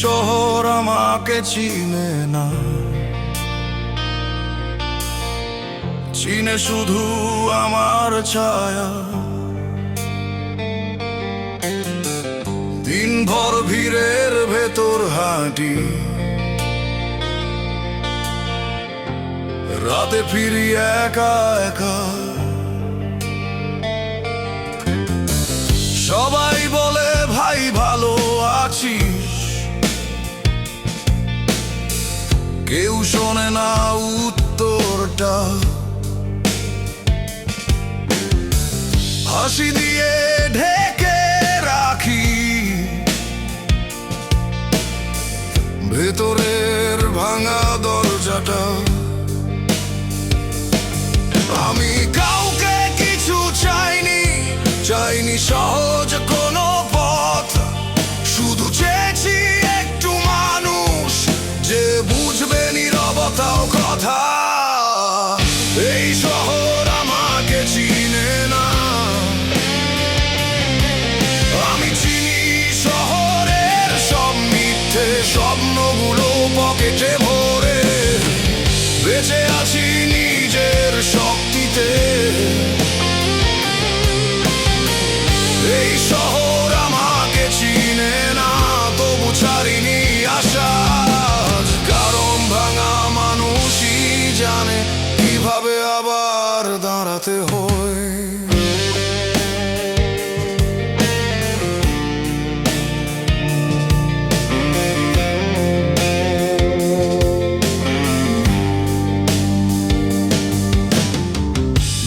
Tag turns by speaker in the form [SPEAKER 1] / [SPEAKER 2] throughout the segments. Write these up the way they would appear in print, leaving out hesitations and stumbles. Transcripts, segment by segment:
[SPEAKER 1] শহর আমাকে চিনে না, চিনে শুধু আমার ছায়া। দিনভর ভিড়ের ভেতর হাঁটি, রাতে ফিরি একা একা। সবাই বলে ভাই ভালো আছিস, কেউ শোনে না উত্তরটা। হাসি দিয়ে ঢেকে রাখি ভেতরের ভাঙা দরজাটা। আমি কাউকে কিছু চাইনি, চাইনি সহজ কোনো পথ, শুধু চেয়েছি একটু মানুষ যে বুঝবে নীরবতাও কথা। এই শহর আমাকে চিনে না, আমি চিনি শহরের সব মিথ্যে স্বপ্নগুলো পকেটে ভরে। বেঁচে আছি নিজের শক্তিতে, এই শহর আমাকে চিনে না, তবু ছাড়িনি আশা। কারণ ভাঙা মানুষই জানে কিভাবে আবার দাঁড়াতে হয়।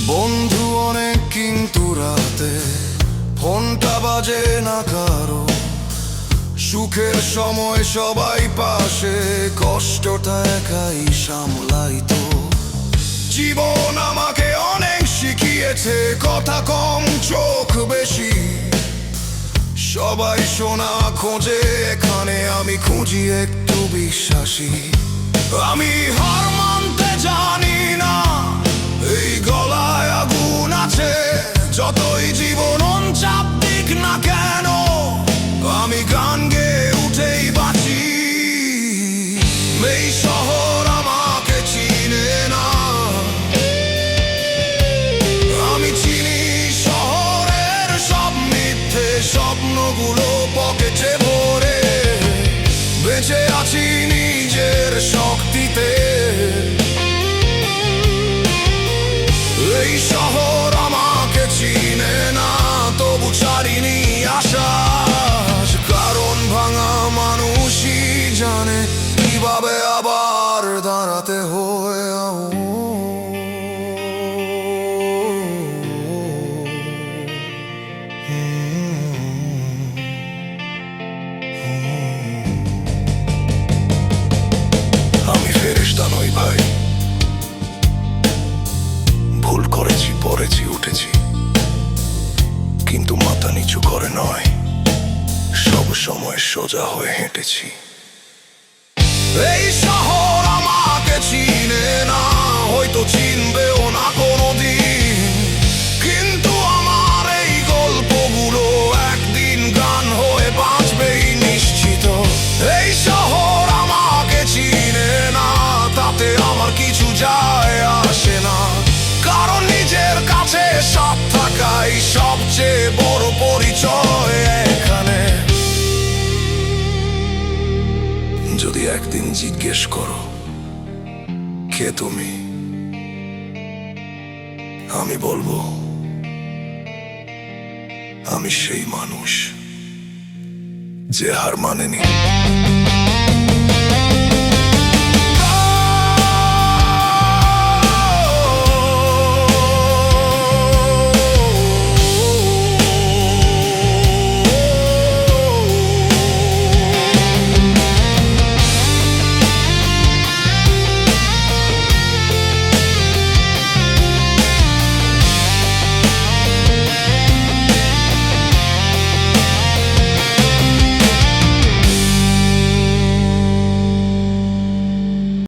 [SPEAKER 1] বন্ধু অনেক কিন্তু রাতে ফোনটা বাজে না কারো। সুখের সময় সবাই পাশে, কষ্টটা একাই সামলাই তো। জীবন আমাকে অনেক শিখিয়েছে, কথা কম চোখ বেশি। সবাই শোনা খোঁজে এখানে, আমি খুঁজি একটু বিশ্বাসী। আমি হার মানতে জানি না, এই গলায় আগুন আছে। যতই জীবন চাপ দিক না কেন, আমি গান গেয়ে উঠেই বাঁচি। এই শহর আমাকে চিনে না, আমি চিনি শহরের সব মিথ্যে স্বপ্নগুলো পকেটে ভরে। বেঁচে আছি নিজের শক্তিতে, এই শহর আমাকে চিনে না, তবু ছাড়িনি আশা। কারণ ভাঙা মানুষই জানে কিভাবে আবার দাঁড়াতে হয়। আমি ফেরেশতা নই ভাই, ভুল করেছি, পড়েছি, উঠেছি, কিন্তু মাথা নিচু করে নয়, সব সময় সোজা হয়ে হেঁটেছি। এই শহর আমাকে চিনে না, হয়তো চিনবেও না কোনোদিন, কিন্তু আমার এই গল্পগুলো একদিন গান হয়ে বাঁচবেই নিশ্চিত। এই শহর আমাকে চিনে না, তাতে আমার কিছু যায় আসে না। কারণ নিজের কাছে সব থাকাই সবচেয়ে বড় পরিচয় এখানে। যদি একদিন জিজ্ঞেস করো কে তুমি, আমি বলবো আমি সেই মানুষ যে হার মানেনি।